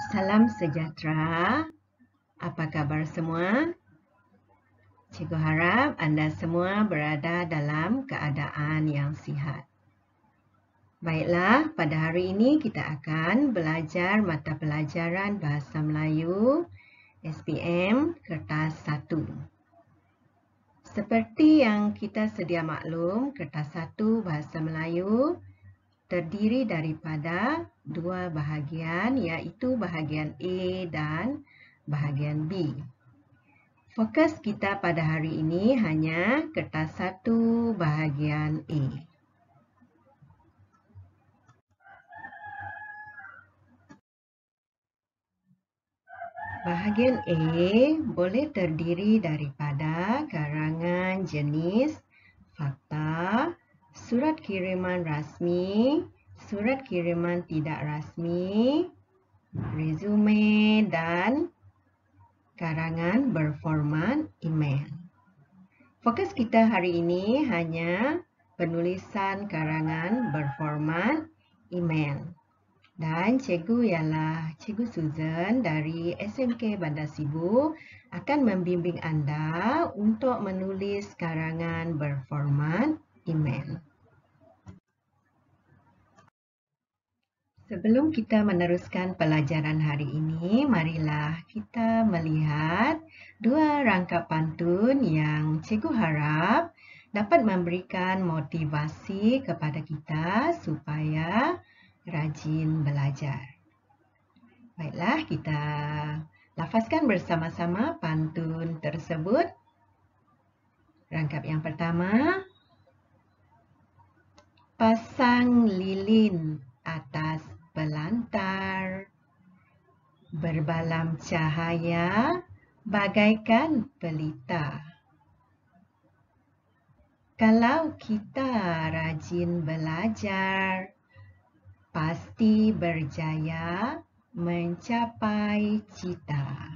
Salam sejahtera. Apa kabar semua? Cikgu harap anda semua berada dalam keadaan yang sihat. Baiklah, pada hari ini kita akan belajar mata pelajaran Bahasa Melayu SPM Kertas 1. Seperti yang kita sedia maklum, Kertas 1 Bahasa Melayu terdiri daripada dua bahagian, iaitu bahagian A dan bahagian B. Fokus kita pada hari ini hanya kertas 1 bahagian A. Bahagian A boleh terdiri daripada karangan jenis fakta, surat kiriman rasmi, surat kiriman tidak rasmi, resume dan karangan berformat email. Fokus kita hari ini hanya penulisan karangan berformat email. Dan cikgu ialah Cikgu Susan dari SMK Bandar Sibu akan membimbing anda untuk menulis karangan berformat email. Sebelum kita meneruskan pelajaran hari ini, marilah kita melihat dua rangkap pantun yang cikgu harap dapat memberikan motivasi kepada kita supaya rajin belajar. Baiklah, kita lafazkan bersama-sama pantun tersebut. Rangkap yang pertama, pasang lilin atas pelantar, berbalam cahaya bagaikan pelita. Kalau kita rajin belajar, pasti berjaya mencapai cita.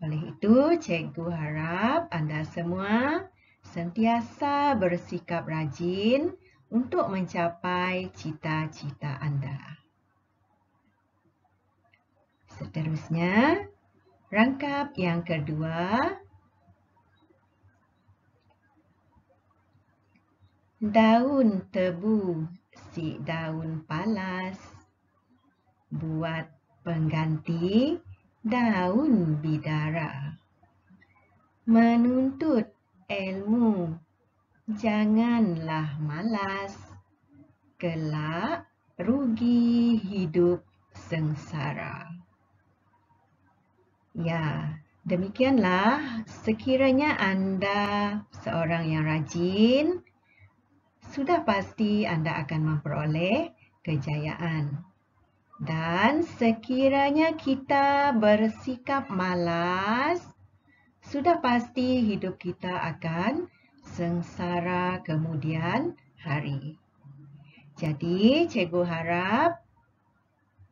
Oleh itu, cikgu harap anda semua sentiasa bersikap rajin untuk mencapai cita-cita anda. Seterusnya, rangkap yang kedua, daun tebu si daun palas, buat pengganti daun bidara. Menuntut ilmu, janganlah malas, kelak rugi hidup sengsara. Ya, demikianlah sekiranya anda seorang yang rajin, sudah pasti anda akan memperoleh kejayaan. Dan sekiranya kita bersikap malas, sudah pasti hidup kita akan sengsara kemudian hari. Jadi, cikgu harap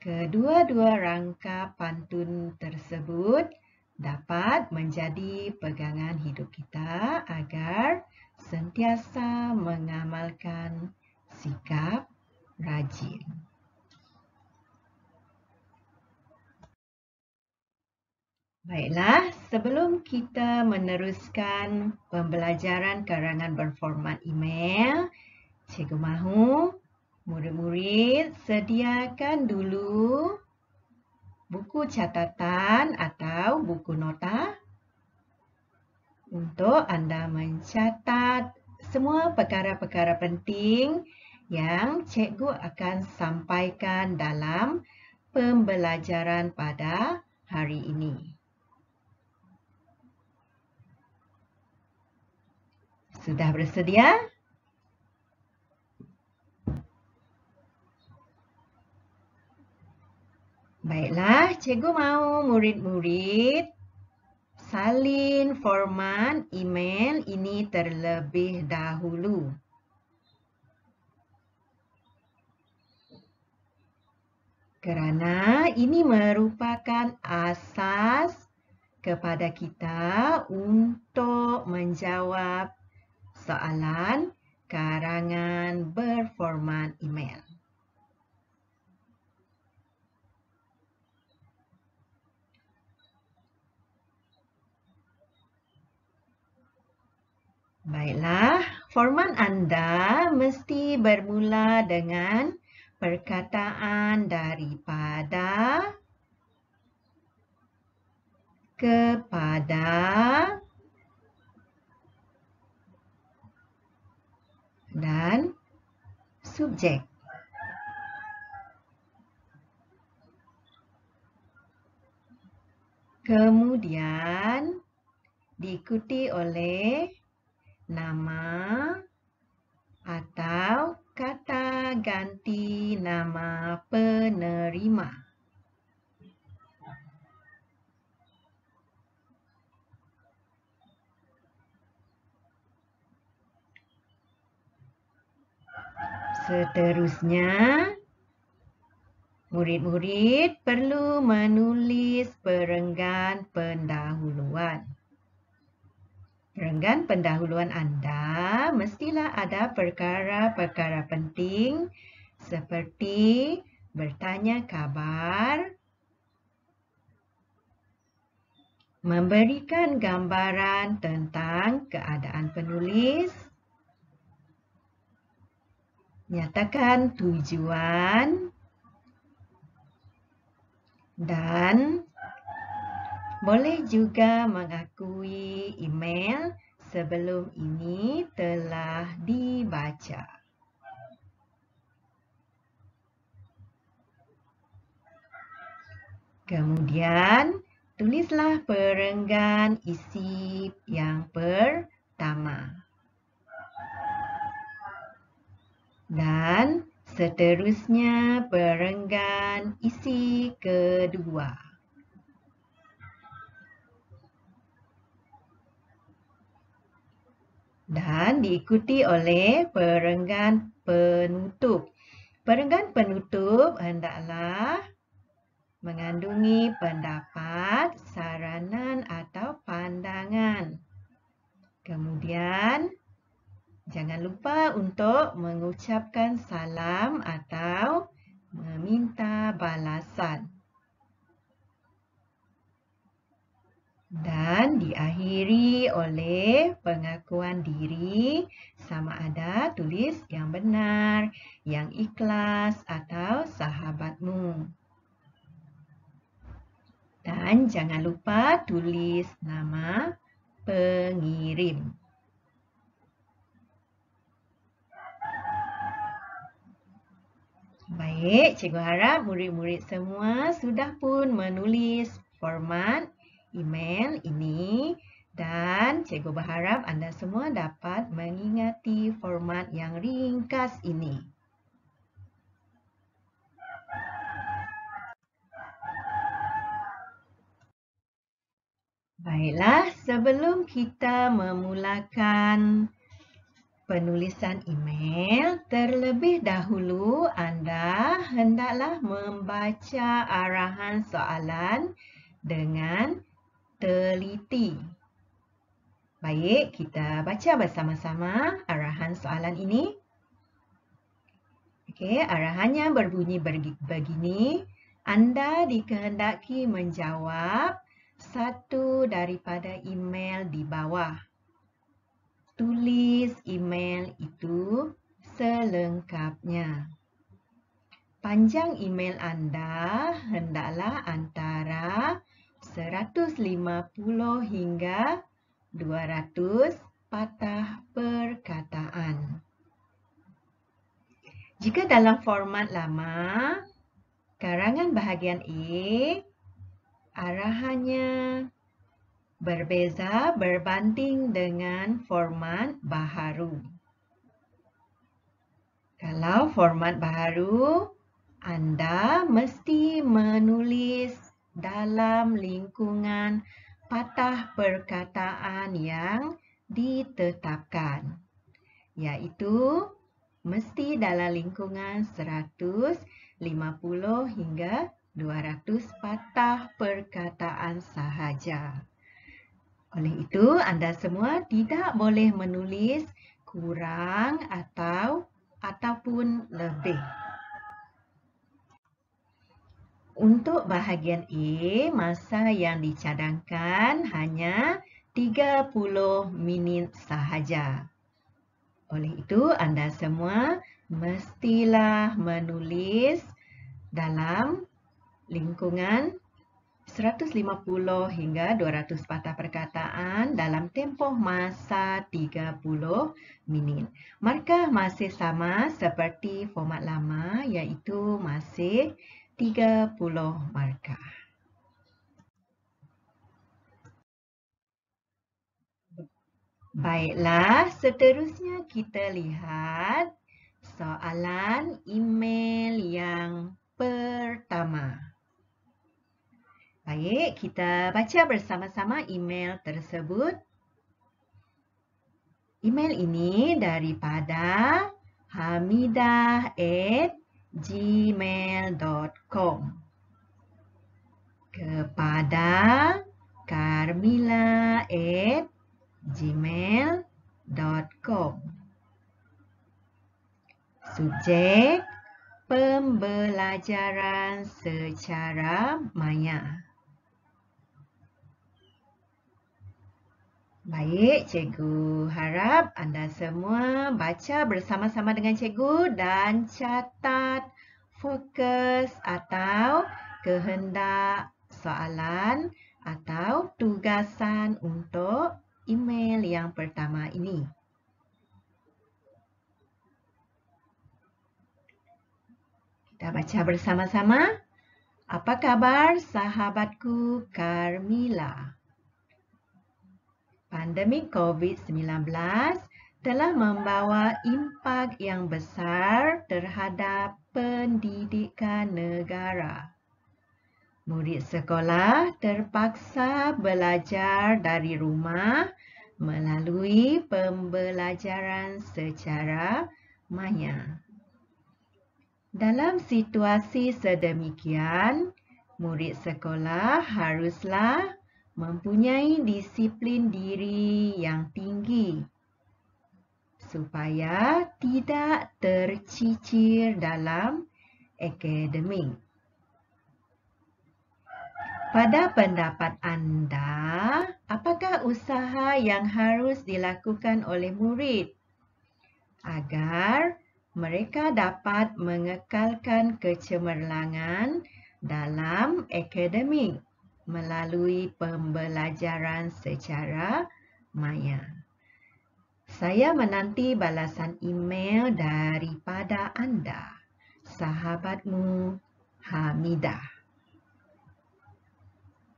kedua-dua rangkap pantun tersebut dapat menjadi pegangan hidup kita agar sentiasa mengamalkan sikap rajin. Baiklah, sebelum kita meneruskan pembelajaran karangan berformat email, cikgu mahu murid-murid sediakan dulu buku catatan atau buku nota untuk anda mencatat semua perkara-perkara penting yang cikgu akan sampaikan dalam pembelajaran pada hari ini. Sudah bersedia? Baiklah, cikgu mahu murid-murid salin format email ini terlebih dahulu. Kerana ini merupakan asas kepada kita untuk menjawab soalan karangan berformat email. Baiklah, format Anda mesti bermula dengan perkataan daripada, kepada, dan subjek. Kemudian diikuti oleh nama atau kata ganti nama penerima. Seterusnya, murid-murid perlu menulis perenggan pendahuluan. Perenggan pendahuluan Anda mestilah ada perkara-perkara penting seperti bertanya khabar, memberikan gambaran tentang keadaan penulis, nyatakan tujuan, dan boleh juga mengakui email sebelum ini telah dibaca. Kemudian, tulislah perenggan isi yang pertama. Dan seterusnya perenggan isi kedua. Dan diikuti oleh perenggan penutup. Perenggan penutup hendaklah mengandungi pendapat, saranan atau pandangan. Kemudian, jangan lupa untuk mengucapkan salam atau meminta balasan. Dan diakhiri oleh pengakuan diri, sama ada tulis yang benar, yang ikhlas, atau sahabatmu. Dan jangan lupa tulis nama pengirim. Baik, cikgu harap murid-murid semua sudah pun menulis format email ini dan cikgu berharap anda semua dapat mengingati format yang ringkas ini. Baiklah, sebelum kita memulakan penulisan email, terlebih dahulu anda hendaklah membaca arahan soalan dengan teliti. Baik, kita baca bersama-sama arahan soalan ini. Okey, arahannya berbunyi begini. Anda dikehendaki menjawab satu daripada email di bawah. Tulis email itu selengkapnya. Panjang email anda hendaklah antara 150 hingga 200 patah perkataan. Jika dalam format lama, karangan bahagian A, arahannya berbeza berbanding dengan format baharu. Kalau format baharu, anda mesti menulis dalam lingkungan patah perkataan yang ditetapkan, iaitu mesti dalam lingkungan 150 hingga 200 patah perkataan sahaja. Oleh itu, anda semua tidak boleh menulis kurang ataupun lebih. Untuk bahagian A, masa yang dicadangkan hanya 30 minit sahaja. Oleh itu, anda semua mestilah menulis dalam lingkungan 150 hingga 200 patah perkataan dalam tempoh masa 30 minit. Markah masih sama seperti format lama, iaitu masih 30 markah. Baiklah, seterusnya kita lihat soalan email yang pertama. Baik, kita baca bersama-sama email tersebut. Email ini daripada hamidah@gmail.com kepada carmila@gmail.com. Subjek: pembelajaran secara maya. Baik, cikgu harap anda semua baca bersama-sama dengan cikgu dan catat fokus atau kehendak soalan atau tugasan untuk email yang pertama ini. Kita baca bersama-sama. Apa kabar sahabatku Carmila? Pandemik COVID-19 telah membawa impak yang besar terhadap pendidikan negara. Murid sekolah terpaksa belajar dari rumah melalui pembelajaran secara maya. Dalam situasi sedemikian, murid sekolah haruslah mempunyai disiplin diri yang tinggi supaya tidak tercicir dalam akademik. Pada pendapat anda, apakah usaha yang harus dilakukan oleh murid agar mereka dapat mengekalkan kecemerlangan dalam akademik melalui pembelajaran secara maya? Saya menanti balasan email daripada anda, sahabatmu Hamidah.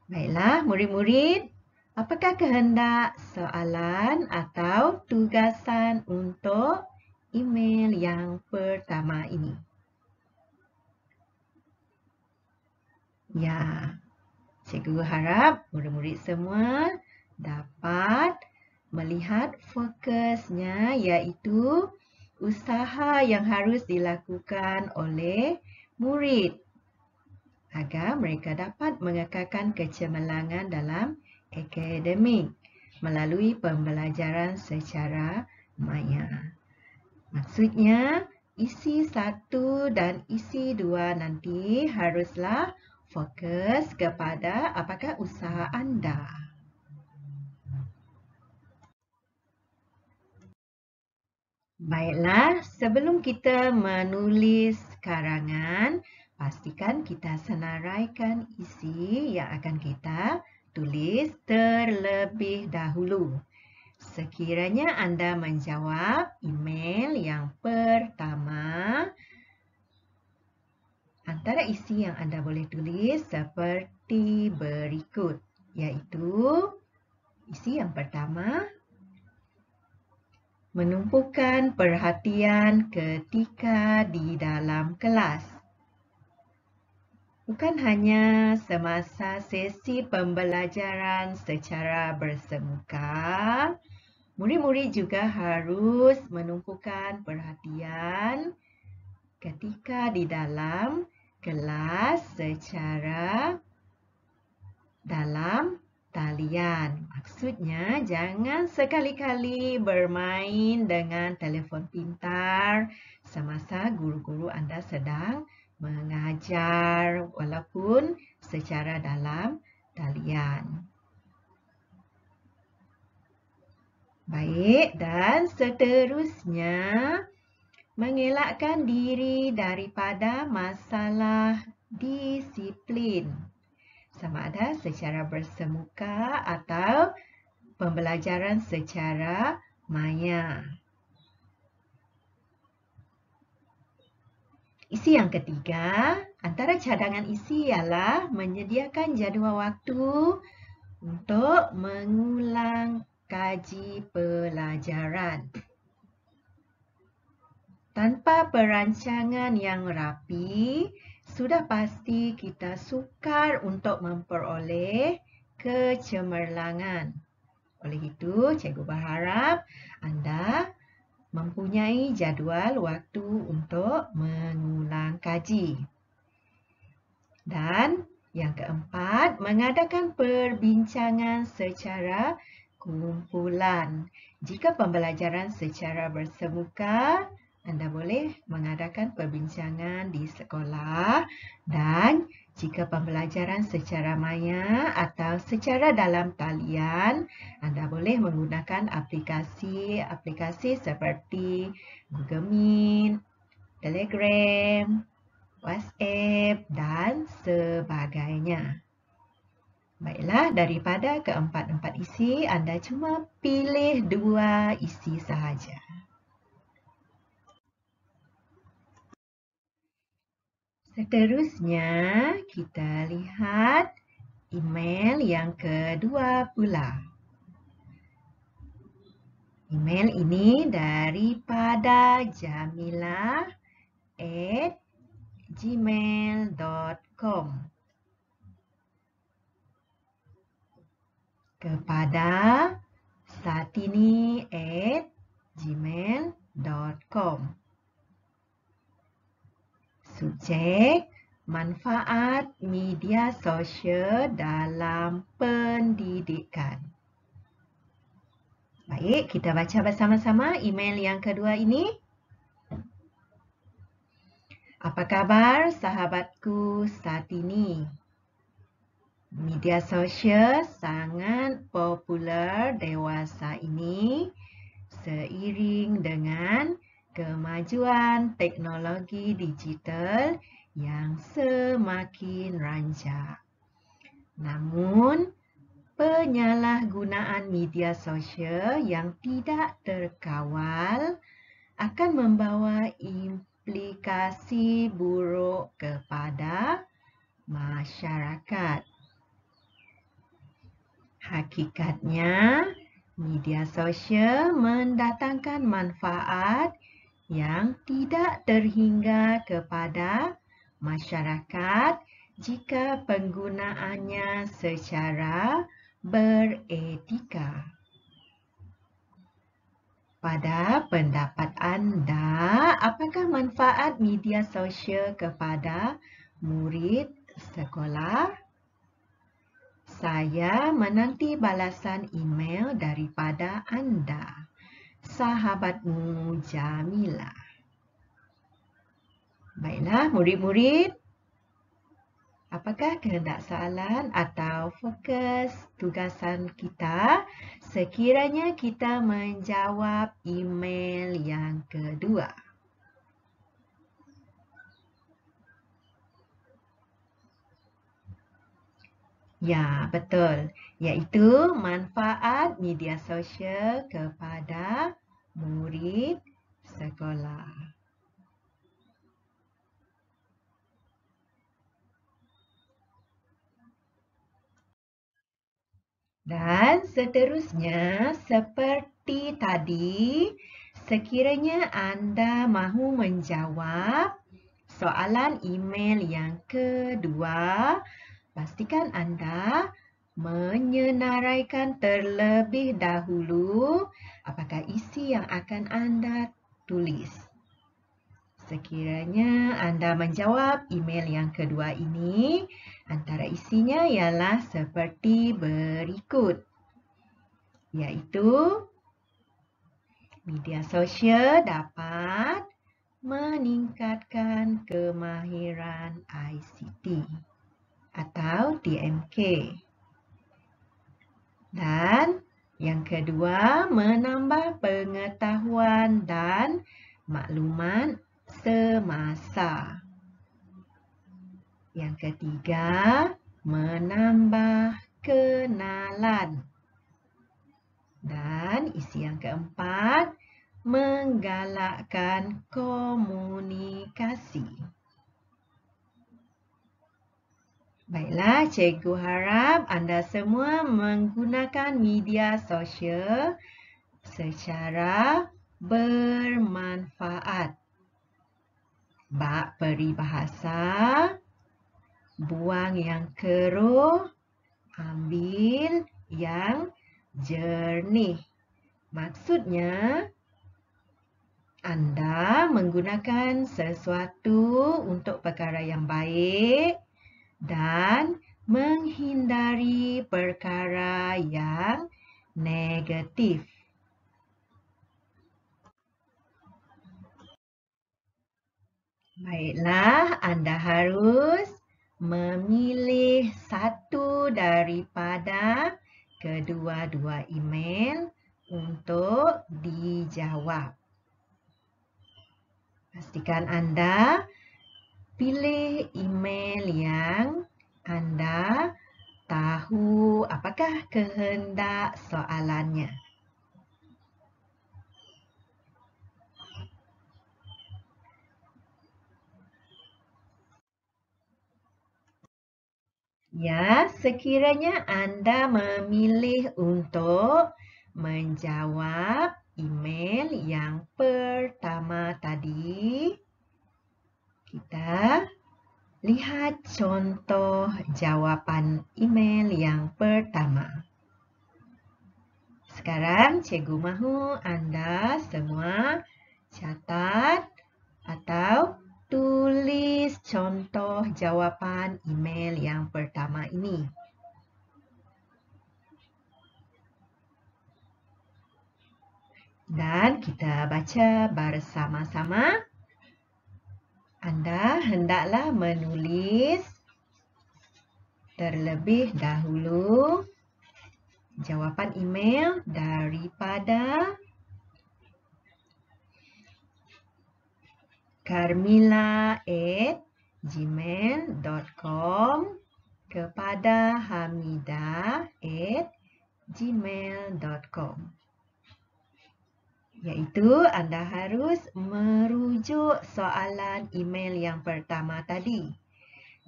Baiklah, murid-murid, apakah kehendak soalan atau tugasan untuk email yang pertama ini? Ya, cikgu harap murid-murid semua dapat melihat fokusnya, iaitu usaha yang harus dilakukan oleh murid agar mereka dapat mengekalkan kecemerlangan dalam akademik melalui pembelajaran secara maya. Maksudnya, isi 1 dan isi 2 nanti haruslah fokus kepada apakah usaha anda. Baiklah, sebelum kita menulis karangan, pastikan kita senaraikan isi yang akan kita tulis terlebih dahulu. Sekiranya anda menjawab email yang pertama, antara isi yang anda boleh tulis seperti berikut, iaitu isi yang pertama, menumpukan perhatian ketika di dalam kelas. Bukan hanya semasa sesi pembelajaran secara bersemuka, murid-murid juga harus menumpukan perhatian ketika di dalam kelas secara dalam talian. Maksudnya, jangan sekali-kali bermain dengan telefon pintar semasa guru-guru anda sedang mengajar walaupun secara dalam talian. Baik, dan seterusnya, mengelakkan diri daripada masalah disiplin. Sama ada secara bersemuka atau pembelajaran secara maya. Isi yang ketiga, antara cadangan isi ialah menyediakan jadual waktu untuk mengulang kaji pelajaran. Tanpa perancangan yang rapi, sudah pasti kita sukar untuk memperoleh kecemerlangan. Oleh itu, cikgu berharap anda mempunyai jadual waktu untuk mengulang kaji. Dan yang keempat, mengadakan perbincangan secara kumpulan. Jika pembelajaran secara bersemuka, anda boleh mengadakan perbincangan di sekolah, dan jika pembelajaran secara maya atau secara dalam talian, anda boleh menggunakan aplikasi seperti Google Meet, Telegram, WhatsApp, dan sebagainya. Baiklah, daripada keempat-empat isi, anda cuma pilih 2 isi sahaja. Seterusnya, kita lihat email yang kedua pula. Email ini daripada jamila@gmail.com kepada satini@gmail.com. Subjek, manfaat media sosial dalam pendidikan. Baik, kita baca bersama-sama email yang kedua ini. Apa kabar sahabatku Satini? Media sosial sangat popular dewasa ini seiring dengan kemajuan teknologi digital yang semakin rancak. Namun, penyalahgunaan media sosial yang tidak terkawal akan membawa implikasi buruk kepada masyarakat. Hakikatnya, media sosial mendatangkan manfaat yang tidak terhingga kepada masyarakat jika penggunaannya secara beretika. Pada pendapat anda, apakah manfaat media sosial kepada murid sekolah? Saya menanti balasan email daripada anda. Sahabatmu Jamila. Baiklah, murid-murid. Apakah kehendak soalan atau fokus tugasan kita sekiranya kita menjawab email yang kedua? Ya, betul. Iaitu manfaat media sosial kepada murid sekolah. Dan seterusnya, seperti tadi, sekiranya anda mahu menjawab soalan email yang kedua, pastikan anda menyenaraikan terlebih dahulu apakah isi yang akan anda tulis. Sekiranya anda menjawab email yang kedua ini, antara isinya ialah seperti berikut, iaitu media sosial dapat meningkatkan kemahiran ICT atau TMK. Dan Yang kedua, menambah pengetahuan dan maklumat semasa. Yang ketiga, menambah kenalan. Dan isi yang keempat, menggalakkan komunikasi. Baiklah, cikgu harap anda semua menggunakan media sosial secara bermanfaat. Bak peribahasa, buang yang keruh, ambil yang jernih. Maksudnya, anda menggunakan sesuatu untuk perkara yang baik dan menghindari perkara yang negatif. Baiklah, anda harus memilih satu daripada kedua-dua email untuk dijawab. Pastikan anda pilih email yang anda tahu apakah kehendak soalannya. Ya, sekiranya anda memilih untuk menjawab email yang pertama tadi, kita lihat contoh jawapan email yang pertama. Sekarang cikgu mahu anda semua catat atau tulis contoh jawapan email yang pertama ini. Dan kita baca bersama-sama. Anda hendaklah menulis terlebih dahulu jawapan email daripada carmila@gmail.com kepada hamidah@gmail.com. Iaitu anda harus merujuk soalan email yang pertama tadi.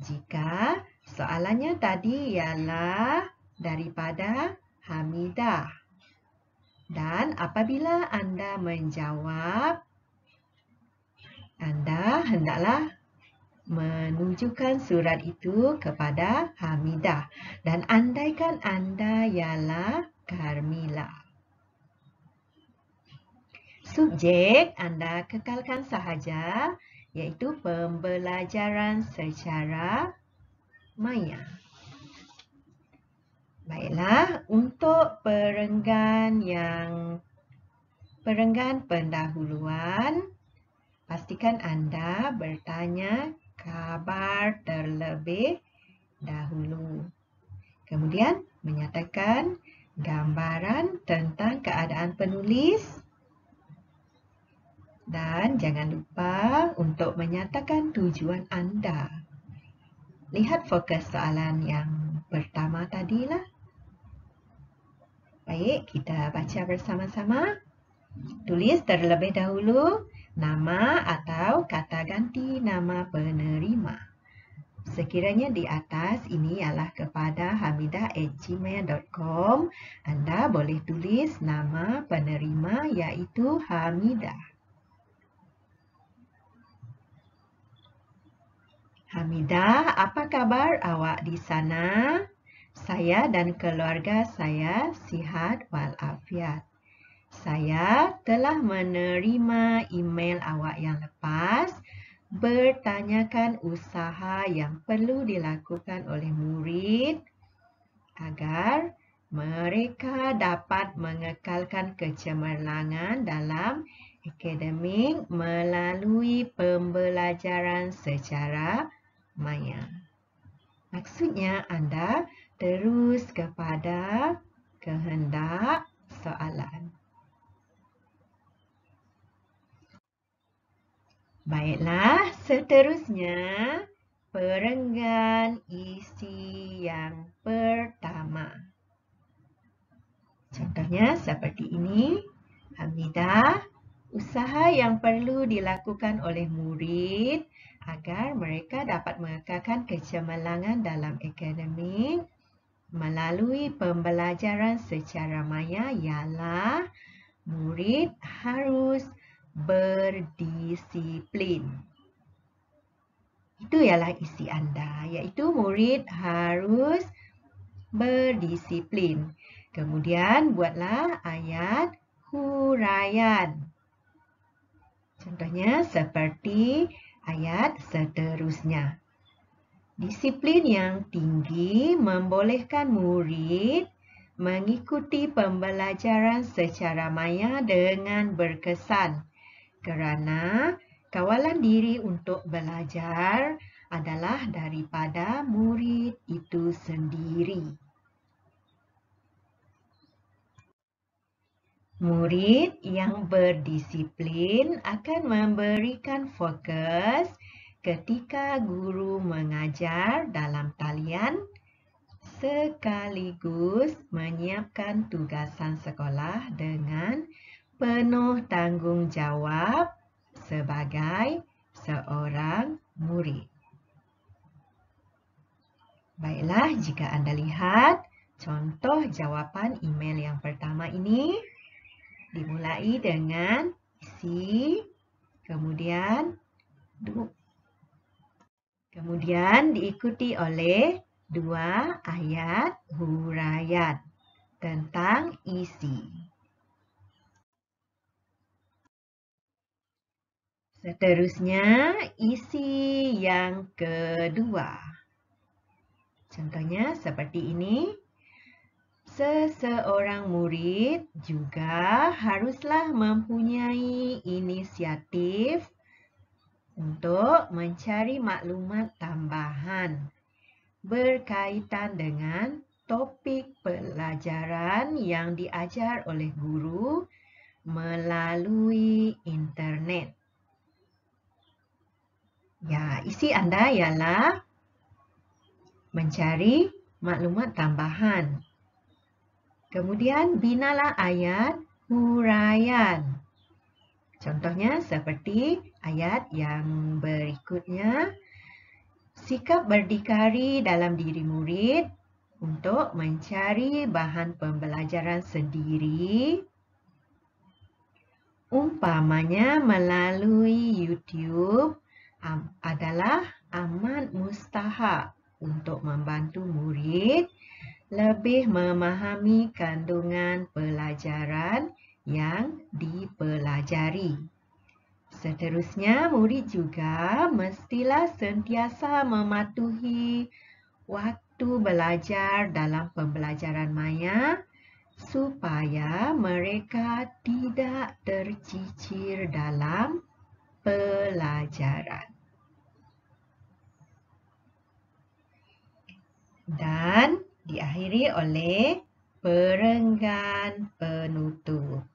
Jika soalannya tadi ialah daripada Hamidah. Dan apabila anda menjawab, anda hendaklah menunjukkan surat itu kepada Hamidah. Dan andaikan anda ialah Carmila. Subjek anda kekalkan sahaja, iaitu pembelajaran secara maya. Baiklah, untuk perenggan pendahuluan, pastikan anda bertanya khabar terlebih dahulu. Kemudian menyatakan gambaran tentang keadaan penulis. Dan jangan lupa untuk menyatakan tujuan anda. Lihat fokus soalan yang pertama tadilah. Baik, kita baca bersama-sama. Tulis terlebih dahulu nama atau kata ganti nama penerima. Sekiranya di atas ini ialah kepada hamidah@gmail.com, anda boleh tulis nama penerima iaitu Hamidah. Hamidah, apa kabar awak di sana? Saya dan keluarga saya sihat walafiat. Saya telah menerima email awak yang lepas bertanyakan usaha yang perlu dilakukan oleh murid agar mereka dapat mengekalkan kecemerlangan dalam akademik melalui pembelajaran secara maya. Maksudnya anda terus kepada kehendak soalan. Baiklah, seterusnya perenggan isi yang pertama. Contohnya seperti ini. Hamidah, usaha yang perlu dilakukan oleh murid agar mereka dapat mengekalkan kecemerlangan dalam akademik melalui pembelajaran secara maya ialah murid harus berdisiplin. Itu ialah isi anda, iaitu murid harus berdisiplin. Kemudian buatlah ayat huraian. Contohnya seperti ayat seterusnya. Disiplin yang tinggi membolehkan murid mengikuti pembelajaran secara maya dengan berkesan kerana kawalan diri untuk belajar adalah daripada murid itu sendiri. Murid yang berdisiplin akan memberikan fokus ketika guru mengajar dalam talian sekaligus menyiapkan tugasan sekolah dengan penuh tanggungjawab sebagai seorang murid. Baiklah, jika anda lihat contoh jawapan email yang pertama ini dimulai dengan isi, kemudian diikuti oleh dua ayat huraian tentang isi. Seterusnya, isi yang kedua. Contohnya seperti ini. Seseorang murid juga haruslah mempunyai inisiatif untuk mencari maklumat tambahan berkaitan dengan topik pelajaran yang diajar oleh guru melalui internet. Ya, isi anda ialah mencari maklumat tambahan. Kemudian binalah ayat huraian. Contohnya seperti ayat yang berikutnya. Sikap berdikari dalam diri murid untuk mencari bahan pembelajaran sendiri, umpamanya melalui YouTube, adalah amat mustahak untuk membantu murid lebih memahami kandungan pelajaran yang dipelajari. Seterusnya, murid juga mestilah sentiasa mematuhi waktu belajar dalam pembelajaran maya supaya mereka tidak tercicir dalam pelajaran. Dan diakhiri oleh perenggan penutup.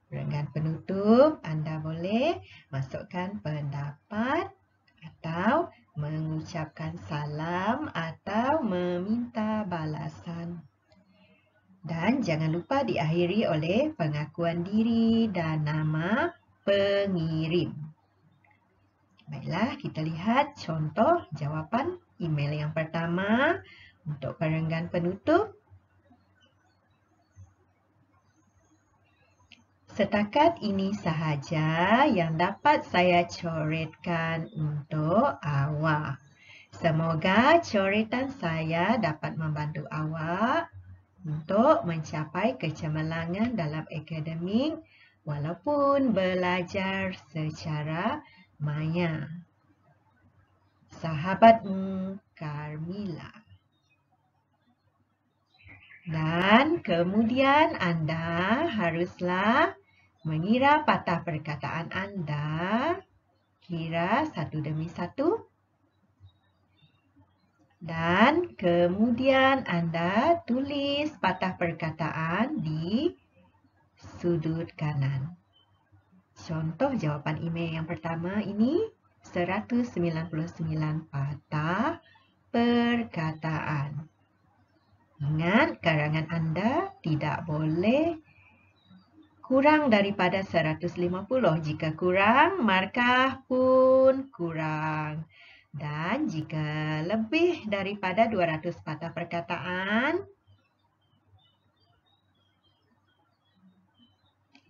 Perenggan penutup, anda boleh masukkan pendapat atau mengucapkan salam atau meminta balasan. Dan jangan lupa diakhiri oleh pengakuan diri dan nama pengirim. Baiklah, kita lihat contoh jawapan email yang pertama. Untuk perenggan penutup, setakat ini sahaja yang dapat saya coretkan untuk awak. Semoga coretan saya dapat membantu awak untuk mencapai kecemerlangan dalam akademik walaupun belajar secara maya. Sahabatmu, Carmilla. Dan kemudian anda haruslah mengira patah perkataan anda, kira satu demi satu. Dan kemudian anda tulis patah perkataan di sudut kanan. Contoh jawapan email yang pertama ini 199 patah perkataan. Ingat, karangan anda tidak boleh kurang daripada 150. Jika kurang, markah pun kurang. Dan jika lebih daripada 200 patah perkataan,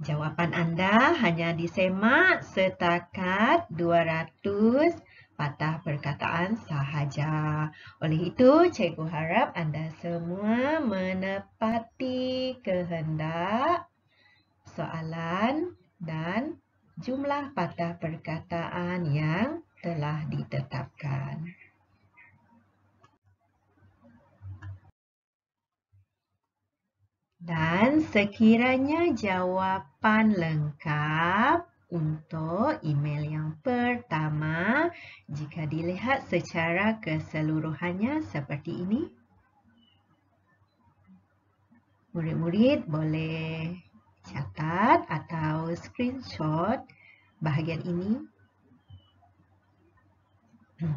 jawapan anda hanya disemak setakat 200 patah perkataan sahaja. Oleh itu, cikgu harap anda semua menepati kehendak soalan dan jumlah patah perkataan yang telah ditetapkan. Dan sekiranya jawapan lengkap untuk email yang pertama, jika dilihat secara keseluruhannya seperti ini, murid-murid boleh catat atau screenshot bahagian ini.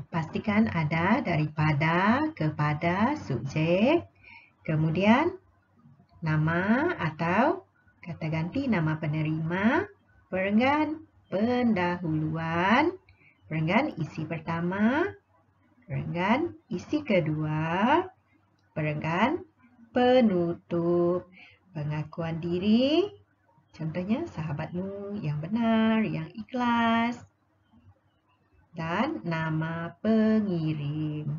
Pastikan ada daripada, kepada, subjek, kemudian nama atau kata ganti nama penerima, perenggan pendahuluan, perenggan isi pertama, perenggan isi kedua, perenggan penutup, pengakuan diri, contohnya sahabatmu yang benar, yang ikhlas, dan nama pengirim.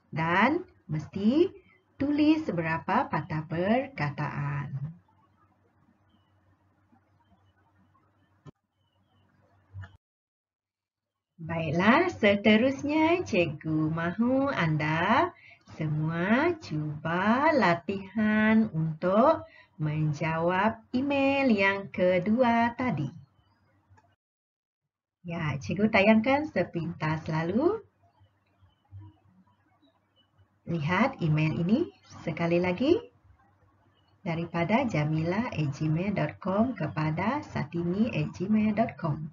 Dan mesti tulis berapa patah perkataan. Baiklah, seterusnya cikgu mahu anda semua cuba latihan untuk menjawab email yang kedua tadi. Ya, cikgu tayangkan sepintas lalu. Lihat email ini sekali lagi. Daripada jamila@gmail.com kepada satini@gmail.com.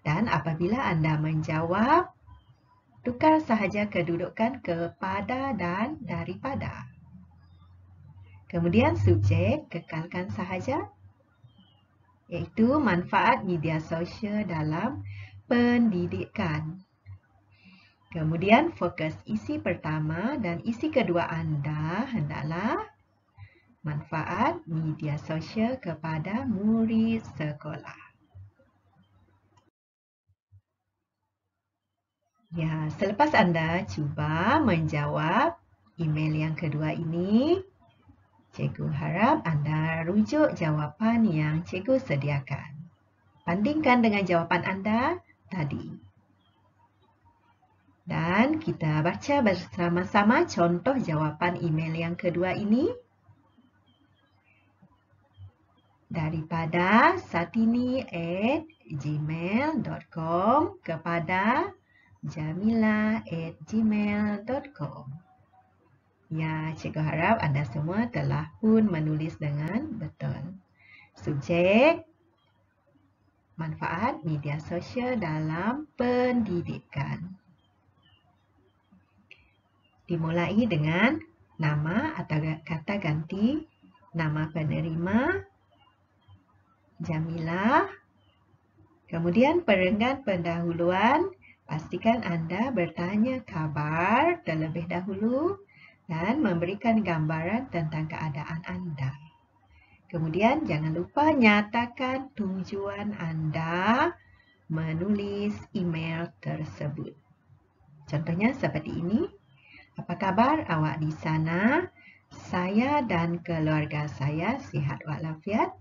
Dan apabila anda menjawab, tukar sahaja kedudukan kepada dan daripada. Kemudian subjek kekalkan sahaja, iaitu manfaat media sosial dalam pendidikan. Kemudian fokus isi pertama dan isi kedua anda hendaklah manfaat media sosial kepada murid sekolah. Ya, selepas anda cuba menjawab email yang kedua ini, cikgu harap anda rujuk jawapan yang cikgu sediakan. Bandingkan dengan jawapan anda tadi. Dan kita baca bersama-sama contoh jawapan email yang kedua ini. Daripada satini@gmail.com kepada jamila@gmail.com. Ya, cikgu harap anda semua telah pun menulis dengan betul. Subjek, manfaat media sosial dalam pendidikan. Dimulai dengan nama atau kata ganti, nama penerima, Jamila. Kemudian perenggan pendahuluan, pastikan anda bertanya khabar terlebih dahulu dan memberikan gambaran tentang keadaan anda. Kemudian jangan lupa nyatakan tujuan anda menulis email tersebut. Contohnya seperti ini. Apa kabar awak di sana? Saya dan keluarga saya sihat walafiat.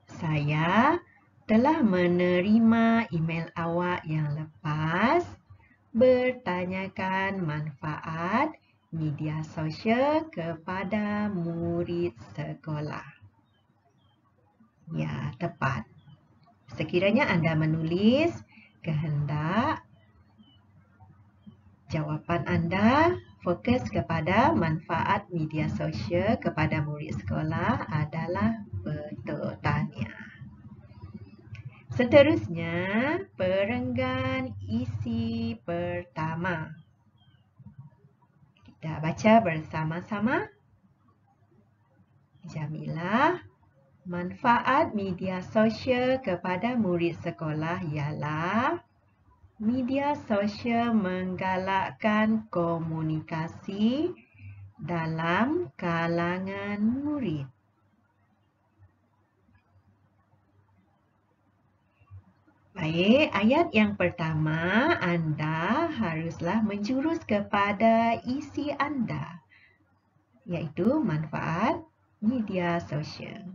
Saya telah menerima email awak yang lepas bertanyakan manfaat media sosial kepada murid sekolah. Ya, tepat. Sekiranya anda menulis kehendak jawapan anda fokus kepada manfaat media sosial kepada murid sekolah adalah betul tahniah. Seterusnya, perenggan isi pertama. Kita baca bersama-sama. Jamilah, manfaat media sosial kepada murid sekolah ialah media sosial menggalakkan komunikasi dalam kalangan murid. Baik, ayat yang pertama, anda haruslah menjurus kepada isi anda, iaitu manfaat media sosial.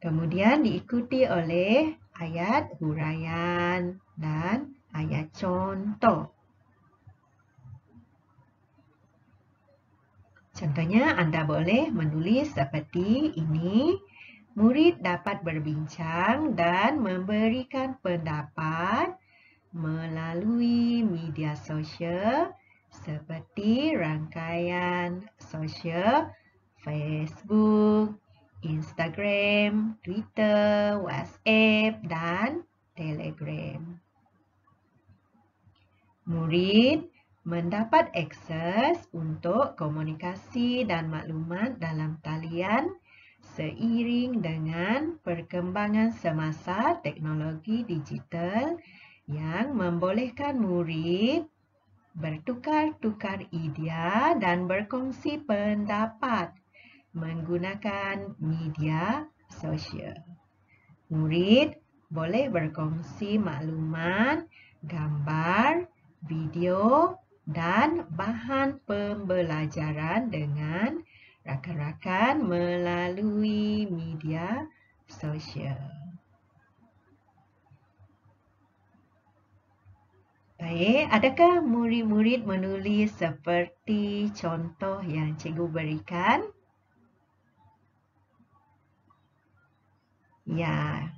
Kemudian diikuti oleh ayat huraian dan ayat contoh. Contohnya, anda boleh menulis seperti ini. Murid dapat berbincang dan memberikan pendapat melalui media sosial seperti rangkaian sosial Facebook, Instagram, Twitter, WhatsApp, dan Telegram. Murid mendapat akses untuk komunikasi dan maklumat dalam talian seiring dengan perkembangan semasa teknologi digital yang membolehkan murid bertukar-tukar idea dan berkongsi pendapat menggunakan media sosial. Murid boleh berkongsi maklumat, gambar, video, dan bahan pembelajaran dengan rakan-rakan melalui media sosial. Baik, adakah murid-murid menulis seperti contoh yang cikgu berikan? Ya,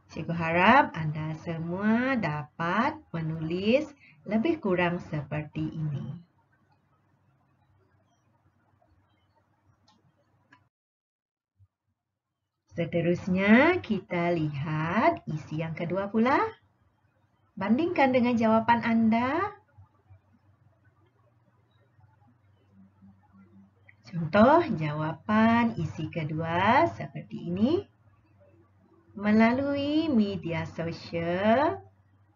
cikgu harap anda semua dapat menulis lebih kurang seperti ini. Seterusnya, kita lihat isi yang kedua pula. Bandingkan dengan jawapan anda. Contoh jawapan isi kedua seperti ini. Melalui media sosial,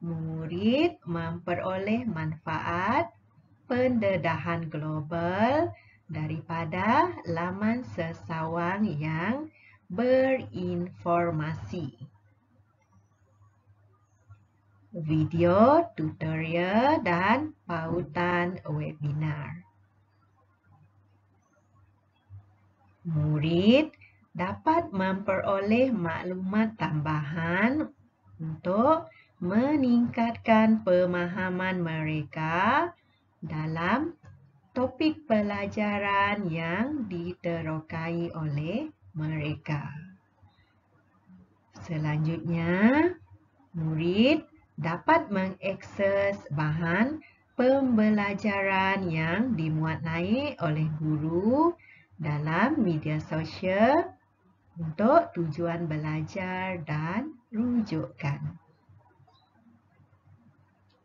murid memperoleh manfaat pendedahan global daripada laman sesawang yang berinformasi. Video, tutorial, dan pautan webinar. Murid dapat memperoleh maklumat tambahan untuk meningkatkan pemahaman mereka dalam topik pelajaran yang diterokai oleh mereka. Selanjutnya, murid dapat mengakses bahan pembelajaran yang dimuat naik oleh guru dalam media sosial untuk tujuan belajar dan rujukan.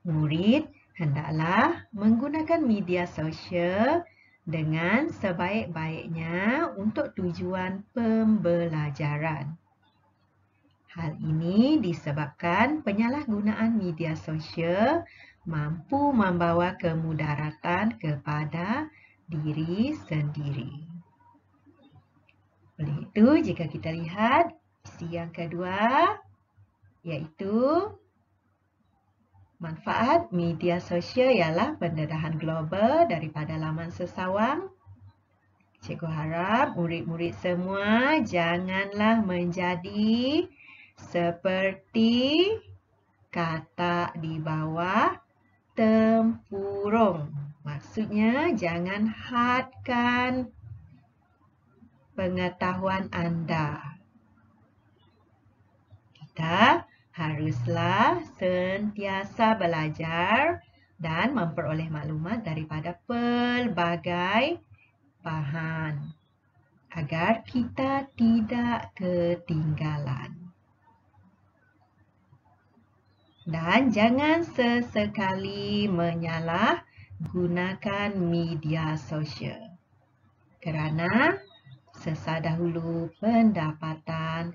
Murid hendaklah menggunakan media sosial dengan sebaik-baiknya untuk tujuan pembelajaran. Hal ini disebabkan penyalahgunaan media sosial mampu membawa kemudaratan kepada diri sendiri. Oleh itu, jika kita lihat isi yang kedua, iaitu manfaat media sosial ialah pendedahan global daripada laman sesawang. Cikgu harap murid-murid semua janganlah menjadi seperti kata di bawah tempurung. Maksudnya, jangan hadkan pengetahuan anda. Kita haruslah sentiasa belajar dan memperoleh maklumat daripada pelbagai bahan agar kita tidak ketinggalan. Dan jangan sesekali menyalahgunakan media sosial kerana sesal dahulu pendapatan,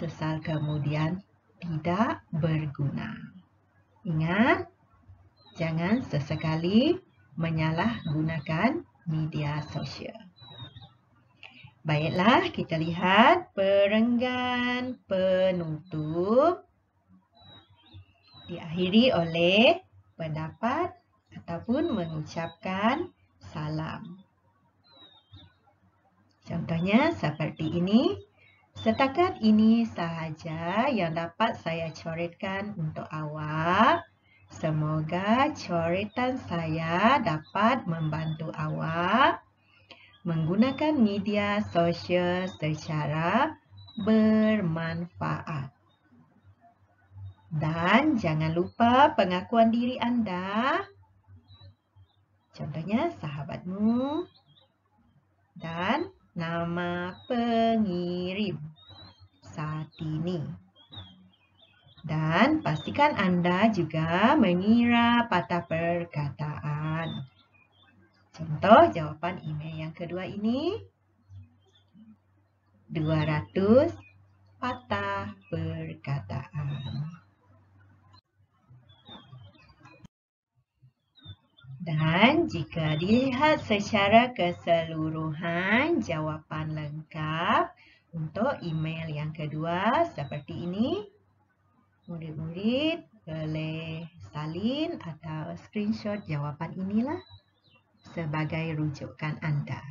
sesal kemudian tidak berguna. Ingat, jangan sesekali menyalahgunakan media sosial. Baiklah, kita lihat perenggan penutup diakhiri oleh pendapat ataupun mengucapkan salam. Contohnya seperti ini. Setakat ini sahaja yang dapat saya coretkan untuk awak. Semoga coretan saya dapat membantu awak menggunakan media sosial secara bermanfaat. Dan jangan lupa pengakuan diri anda. Contohnya sahabatmu dan nama pengirim Satini. Dan pastikan anda juga mengira patah perkataan. Contoh jawapan email yang kedua ini. 200 patah perkataan. Dan jika dilihat secara keseluruhan jawapan lengkap untuk email yang kedua seperti ini, murid-murid boleh salin atau screenshot jawapan inilah sebagai rujukan anda.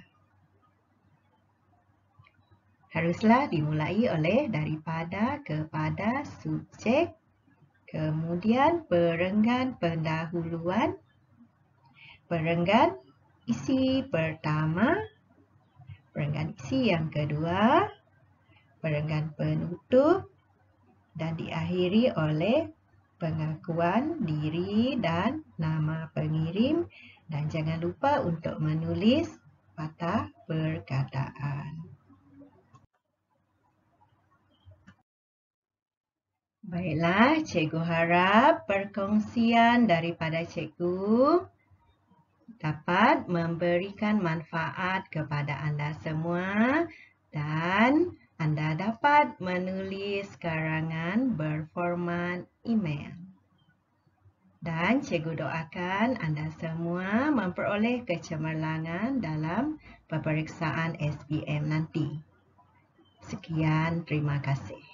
Haruslah dimulai oleh daripada kepada subjek, kemudian perenggan pendahuluan, perenggan isi pertama, perenggan isi yang kedua, perenggan penutup, dan diakhiri oleh pengakuan diri dan nama pengirim. Dan jangan lupa untuk menulis patah perkataan. Baiklah, cikgu harap perkongsian daripada cikgu dapat memberikan manfaat kepada anda semua dan anda dapat menulis karangan berformat email. Dan cikgu doakan anda semua memperoleh kecemerlangan dalam peperiksaan SPM nanti. Sekian, terima kasih.